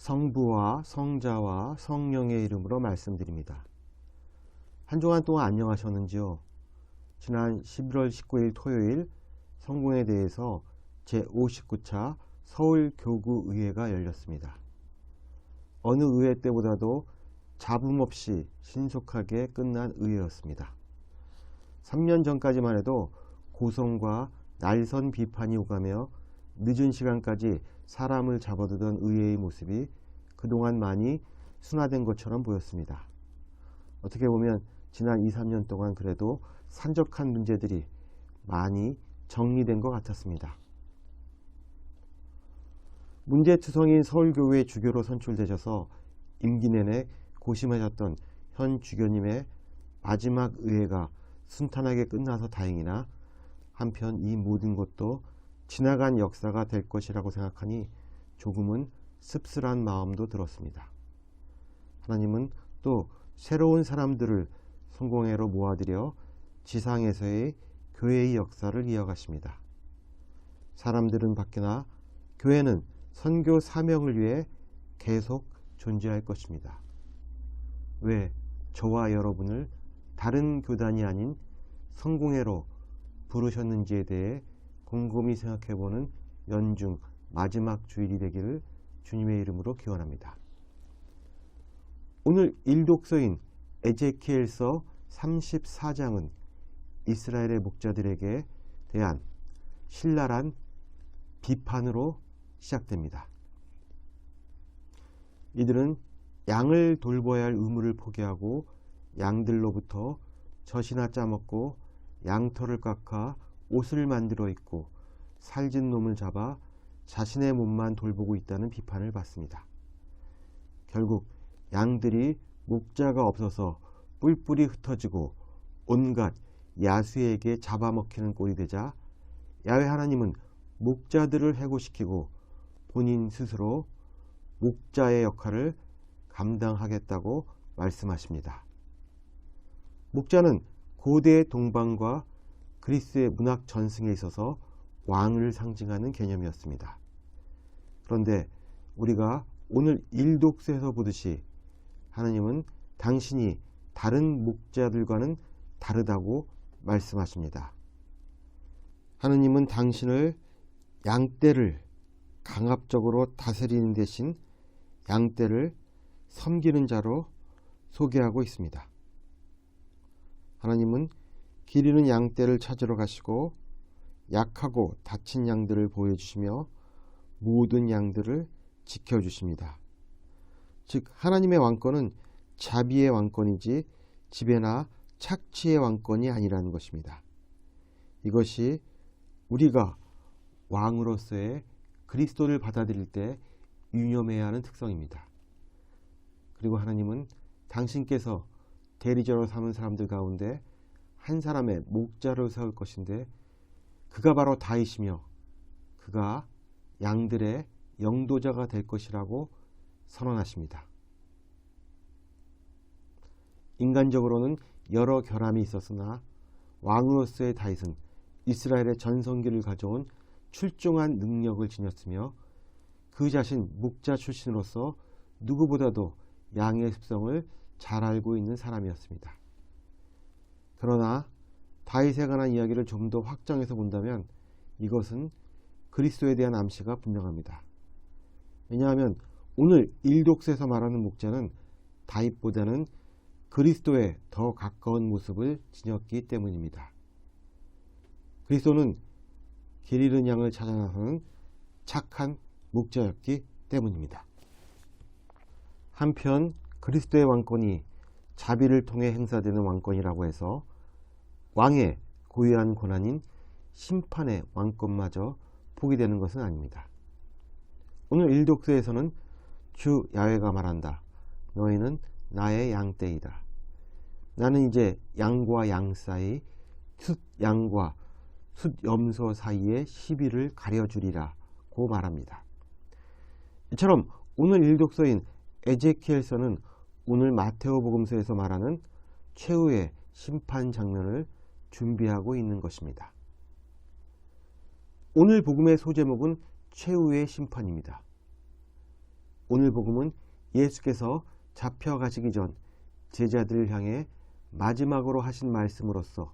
성부와 성자와 성령의 이름으로 말씀드립니다. 한 주간 동안 안녕하셨는지요? 지난 11월 19일 토요일 성공에 대해서 제59차 서울교구의회가 열렸습니다. 어느 의회 때보다도 잡음 없이 신속하게 끝난 의회였습니다. 3년 전까지만 해도 고성과 날선 비판이 오가며 늦은 시간까지 사람을 잡아두던 의회의 모습이 그동안 많이 순화된 것처럼 보였습니다. 어떻게 보면 지난 2, 3년 동안 그래도 산적한 문제들이 많이 정리된 것 같았습니다. 문제투성인 서울교회 주교로 선출되셔서 임기 내내 고심하셨던 현 주교님의 마지막 의회가 순탄하게 끝나서 다행이나 한편 이 모든 것도 지나간 역사가 될 것이라고 생각하니 조금은 씁쓸한 마음도 들었습니다. 하나님은 또 새로운 사람들을 성공회로 모아들여 지상에서의 교회의 역사를 이어가십니다. 사람들은 바뀌나 교회는 선교 사명을 위해 계속 존재할 것입니다. 왜 저와 여러분을 다른 교단이 아닌 성공회로 부르셨는지에 대해 곰곰이 생각해보는 연중 마지막 주일이 되기를 주님의 이름으로 기원합니다. 오늘 일독서인 에제키엘서 34장은 이스라엘의 목자들에게 대한 신랄한 비판으로 시작됩니다. 이들은 양을 돌봐야 할 의무를 포기하고 양들로부터 젖이나 짜먹고 양털을 깎아 옷을 만들어 입고 살찐 놈을 잡아 자신의 몸만 돌보고 있다는 비판을 받습니다. 결국 양들이 목자가 없어서 뿔뿔이 흩어지고 온갖 야수에게 잡아먹히는 꼴이 되자 야훼 하나님은 목자들을 해고시키고 본인 스스로 목자의 역할을 감당하겠다고 말씀하십니다. 목자는 고대 동방과 그리스의 문학 전승에 있어서 왕을 상징하는 개념이었습니다. 그런데 우리가 오늘 일독서에서 보듯이 하나님은 당신이 다른 목자들과는 다르다고 말씀하십니다. 하나님은 당신을 양떼를 강압적으로 다스리는 대신 양떼를 섬기는 자로 소개하고 있습니다. 하나님은 기르는 양떼를 찾으러 가시고 약하고 다친 양들을 보여주시며 모든 양들을 지켜주십니다. 즉 하나님의 왕권은 자비의 왕권이지 지배나 착취의 왕권이 아니라는 것입니다. 이것이 우리가 왕으로서의 그리스도를 받아들일 때 유념해야 하는 특성입니다. 그리고 하나님은 당신께서 대리자로 삼은 사람들 가운데 한 사람의 목자를 세울 것인데 그가 바로 다윗이며 그가 양들의 영도자가 될 것이라고 선언하십니다. 인간적으로는 여러 결함이 있었으나 왕으로서의 다윗은 이스라엘의 전성기를 가져온 출중한 능력을 지녔으며 그 자신 목자 출신으로서 누구보다도 양의 습성을 잘 알고 있는 사람이었습니다. 그러나 다윗에 관한 이야기를 좀 더 확장해서 본다면 이것은 그리스도에 대한 암시가 분명합니다. 왜냐하면 오늘 일독서에서 말하는 목자는 다윗보다는 그리스도에 더 가까운 모습을 지녔기 때문입니다. 그리스도는 길 잃은 양을 찾아 나서는 착한 목자였기 때문입니다. 한편 그리스도의 왕권이 자비를 통해 행사되는 왕권이라고 해서 왕의 고유한 권한인 심판의 왕권마저 포기되는 것은 아닙니다. 오늘 일독서에서는 주 야훼가 말한다. 너희는 나의 양떼이다. 나는 이제 양과 양 사이 숫양과 숫염소 사이의 시비를 가려주리라고 말합니다. 이처럼 오늘 일독서인 에제키엘서는 오늘 마테오복음서에서 말하는 최후의 심판 장면을 준비하고 있는 것입니다. 오늘 복음의 소제목은 최후의 심판입니다. 오늘 복음은 예수께서 잡혀가시기 전 제자들을 향해 마지막으로 하신 말씀으로서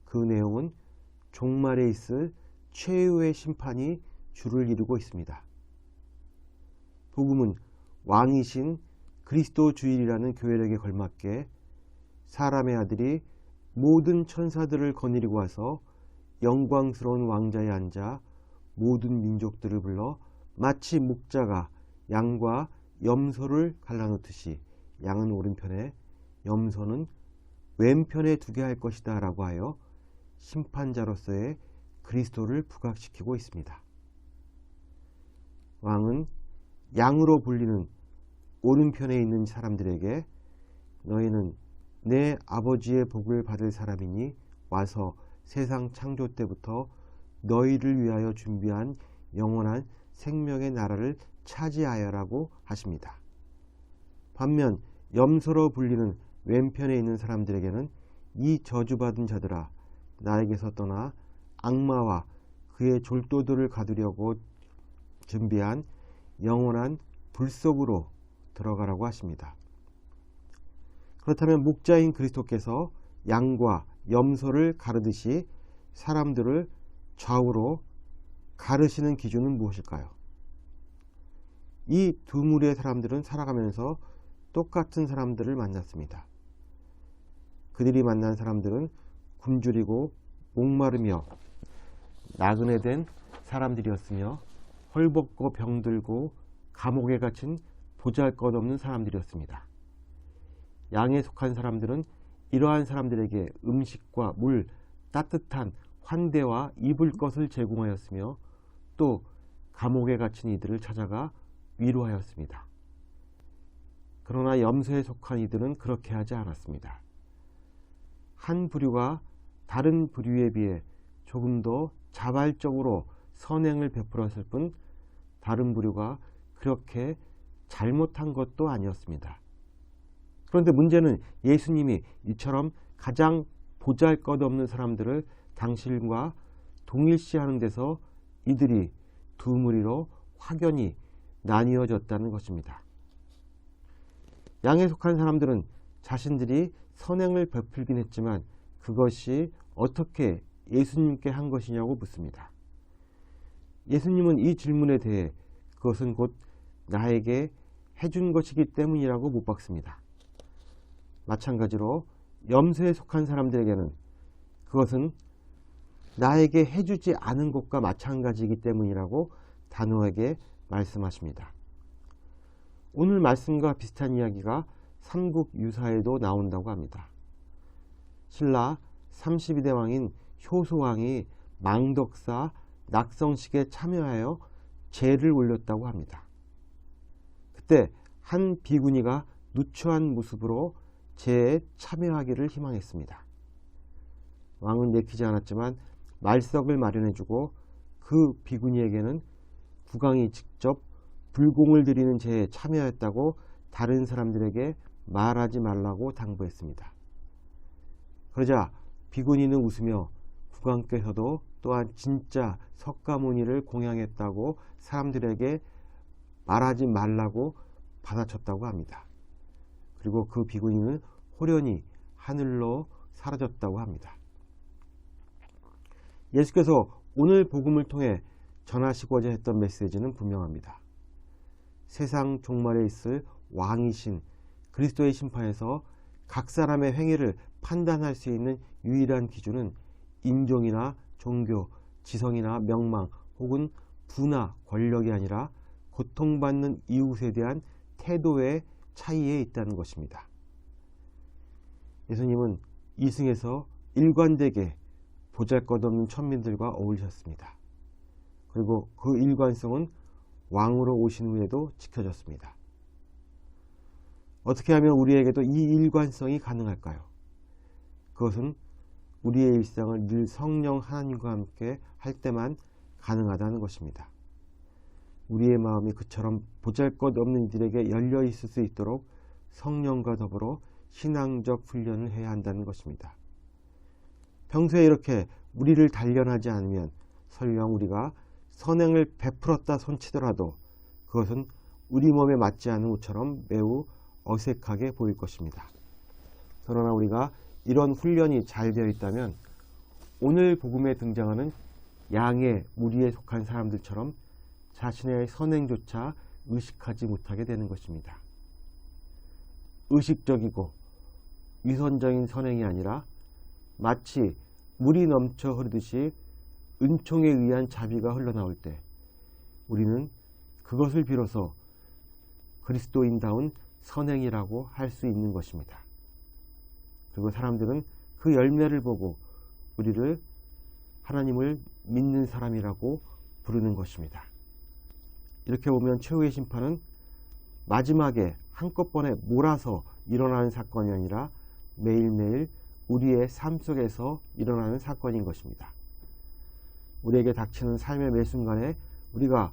그 내용은 종말에 있을 최후의 심판이 주를 이루고 있습니다. 복음은 왕이신 그리스도 주일이라는 교회력에 걸맞게 사람의 아들이 모든 천사들을 거느리고 와서 영광스러운 왕자에 앉아 모든 민족들을 불러 마치 목자가 양과 염소를 갈라놓듯이 양은 오른편에 염소는 왼편에 두게 할 것이다 라고 하여 심판자로서의 그리스도를 부각시키고 있습니다. 왕은 양으로 불리는 오른편에 있는 사람들에게 너희는 내 아버지의 복을 받을 사람이니 와서 세상 창조 때부터 너희를 위하여 준비한 영원한 생명의 나라를 차지하여라고 하십니다. 반면 염소로 불리는 왼편에 있는 사람들에게는 이 저주받은 자들아 나에게서 떠나 악마와 그의 졸도들을 가두려고 준비한 영원한 불 속으로 들어가라고 하십니다. 그렇다면 목자인 그리스도께서 양과 염소를 가르듯이 사람들을 좌우로 가르시는 기준은 무엇일까요? 이 두 무리의 사람들은 살아가면서 똑같은 사람들을 만났습니다. 그들이 만난 사람들은 굶주리고 목마르며 나그네 된 사람들이었으며 헐벗고 병들고 감옥에 갇힌 보잘것없는 사람들이었습니다. 양에 속한 사람들은 이러한 사람들에게 음식과 물, 따뜻한 환대와 입을 것을 제공하였으며 또 감옥에 갇힌 이들을 찾아가 위로하였습니다. 그러나 염소에 속한 이들은 그렇게 하지 않았습니다. 한 부류가 다른 부류에 비해 조금 더 자발적으로 선행을 베풀었을 뿐 다른 부류가 그렇게 잘못한 것도 아니었습니다. 그런데 문제는 예수님이 이처럼 가장 보잘것없는 사람들을 당신과 동일시하는 데서 이들이 두 무리로 확연히 나뉘어졌다는 것입니다. 양에 속한 사람들은 자신들이 선행을 베풀긴 했지만 그것이 어떻게 예수님께 한 것이냐고 묻습니다. 예수님은 이 질문에 대해 그것은 곧 나에게 해준 것이기 때문이라고 못 박습니다. 마찬가지로 염소에 속한 사람들에게는 그것은 나에게 해주지 않은 것과 마찬가지이기 때문이라고 단호하게 말씀하십니다. 오늘 말씀과 비슷한 이야기가 삼국유사에도 나온다고 합니다. 신라 32대 왕인 효소왕이 망덕사 낙성식에 참여하여 제를 올렸다고 합니다. 그때 한 비구니가 누추한 모습으로 제에 참여하기를 희망했습니다. 왕은 내키지 않았지만 말석을 마련해주고 그 비구니에게는 국왕이 직접 불공을 드리는 제에 참여했다고 다른 사람들에게 말하지 말라고 당부했습니다. 그러자 비구니는 웃으며 국왕께서도 또한 진짜 석가모니를 공양했다고 사람들에게 말하지 말라고 받아쳤다고 합니다. 그리고 그 비구니는 호련히 하늘로 사라졌다고 합니다. 예수께서 오늘 복음을 통해 전하시고자 했던 메시지는 분명합니다. 세상 종말에 있을 왕이신 그리스도의 심판에서 각 사람의 행위를 판단할 수 있는 유일한 기준은 인종이나 종교, 지성이나 명망 혹은 부나 권력이 아니라 고통받는 이웃에 대한 태도의 차이에 있다는 것입니다. 예수님은 이승에서 일관되게 보잘것없는 천민들과 어울리셨습니다. 그리고 그 일관성은 왕으로 오신 후에도 지켜졌습니다. 어떻게 하면 우리에게도 이 일관성이 가능할까요? 그것은 우리의 일상을 늘 성령 하나님과 함께 할 때만 가능하다는 것입니다. 우리의 마음이 그처럼 보잘것없는 이들에게 열려 있을 수 있도록 성령과 더불어 신앙적 훈련을 해야 한다는 것입니다. 평소에 이렇게 우리를 단련하지 않으면 설령 우리가 선행을 베풀었다 손치더라도 그것은 우리 몸에 맞지 않는 옷처럼 매우 어색하게 보일 것입니다. 그러나 우리가 이런 훈련이 잘 되어 있다면 오늘 복음에 등장하는 양의 무리에 속한 사람들처럼 자신의 선행조차 의식하지 못하게 되는 것입니다. 의식적이고 위선적인 선행이 아니라 마치 물이 넘쳐 흐르듯이 은총에 의한 자비가 흘러나올 때 우리는 그것을 비로소 그리스도인다운 선행이라고 할 수 있는 것입니다. 그리고 사람들은 그 열매를 보고 우리를 하나님을 믿는 사람이라고 부르는 것입니다. 이렇게 보면 최후의 심판은 마지막에 한꺼번에 몰아서 일어나는 사건이 아니라 매일매일 우리의 삶 속에서 일어나는 사건인 것입니다. 우리에게 닥치는 삶의 매 순간에 우리가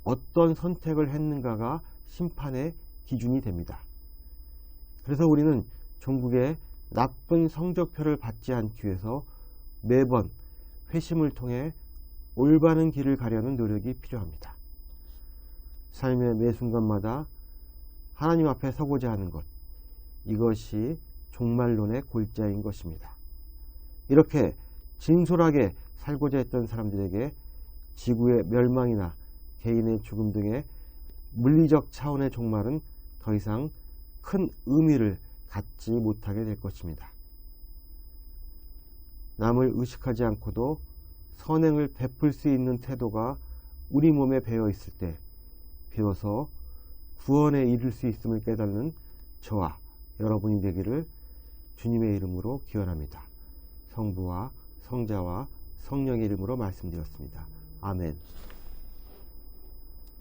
어떤 선택을 했는가가 심판의 기준이 됩니다. 그래서 우리는 종국의 나쁜 성적표를 받지 않기 위해서 매번 회심을 통해 올바른 길을 가려는 노력이 필요합니다. 삶의 매 순간마다 하나님 앞에 서고자 하는 것, 이것이 종말론의 골자인 것입니다. 이렇게 진솔하게 살고자 했던 사람들에게 지구의 멸망이나 개인의 죽음 등의 물리적 차원의 종말은 더 이상 큰 의미를 갖지 못하게 될 것입니다. 남을 의식하지 않고도 선행을 베풀 수 있는 태도가 우리 몸에 배어 있을 때 비로소 구원에 이를 수 있음을 깨닫는 저와 여러분이 되기를 주님의 이름으로 기원합니다. 성부와 성자와 성령의 이름으로 말씀드렸습니다. 아멘.